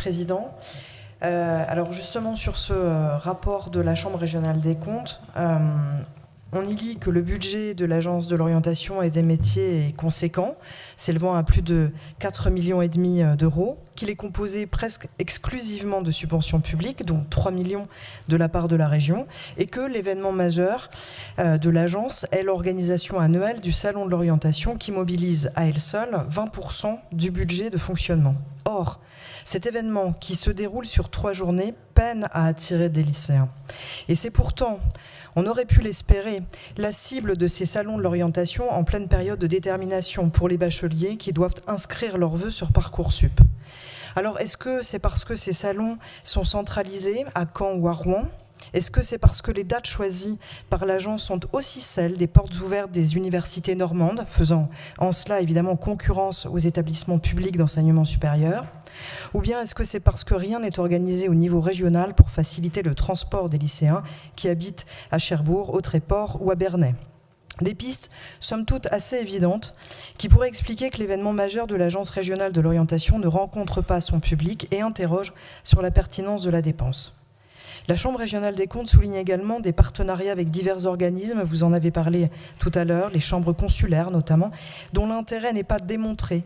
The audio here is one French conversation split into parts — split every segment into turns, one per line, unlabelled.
Président. Alors justement, sur ce rapport de la Chambre régionale des comptes, on y lit que le budget de l'Agence de l'orientation et des métiers est conséquent, s'élevant à plus de 4,5 millions d'euros, qu'il est composé presque exclusivement de subventions publiques, dont 3 millions de la part de la région, et que l'événement majeur de l'agence est l'organisation annuelle du Salon de l'orientation qui mobilise à elle seule 20% du budget de fonctionnement. Or, cet événement qui se déroule sur 3 journées peine à attirer des lycéens. Et c'est pourtant, on aurait pu l'espérer, la cible de ces salons de l'orientation en pleine période de détermination pour les bacheliers qui doivent inscrire leurs vœux sur Parcoursup. Alors, est-ce que c'est parce que ces salons sont centralisés à Caen ou à Rouen ? Est-ce que c'est parce que les dates choisies par l'agence sont aussi celles des portes ouvertes des universités normandes, faisant en cela évidemment concurrence aux établissements publics d'enseignement supérieur ? Ou bien est-ce que c'est parce que rien n'est organisé au niveau régional pour faciliter le transport des lycéens qui habitent à Cherbourg, au Tréport ou à Bernay ? Des pistes, somme toute, assez évidentes, qui pourraient expliquer que l'événement majeur de l'Agence régionale de l'orientation ne rencontre pas son public et interroge sur la pertinence de la dépense. La Chambre régionale des comptes souligne également des partenariats avec divers organismes, vous en avez parlé tout à l'heure, les chambres consulaires notamment, dont l'intérêt n'est pas démontré,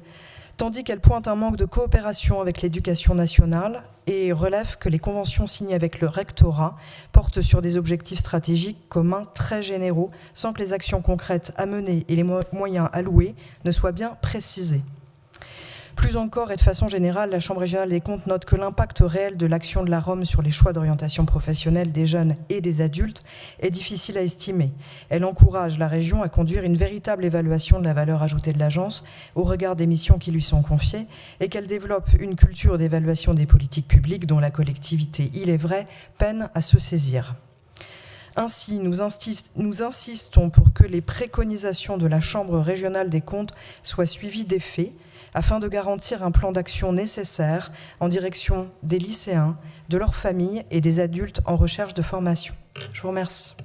tandis qu'elle pointe un manque de coopération avec l'éducation nationale et relève que les conventions signées avec le rectorat portent sur des objectifs stratégiques communs très généraux, sans que les actions concrètes à mener et les moyens alloués ne soient bien précisés. Plus encore, et de façon générale, la Chambre régionale des comptes note que l'impact réel de l'action de la ROM sur les choix d'orientation professionnelle des jeunes et des adultes est difficile à estimer. Elle encourage la région à conduire une véritable évaluation de la valeur ajoutée de l'agence au regard des missions qui lui sont confiées et qu'elle développe une culture d'évaluation des politiques publiques dont la collectivité, il est vrai, peine à se saisir. Ainsi, nous insistons pour que les préconisations de la Chambre régionale des comptes soient suivies d'effets, afin de garantir un plan d'action nécessaire en direction des lycéens, de leurs familles et des adultes en recherche de formation. Je vous remercie.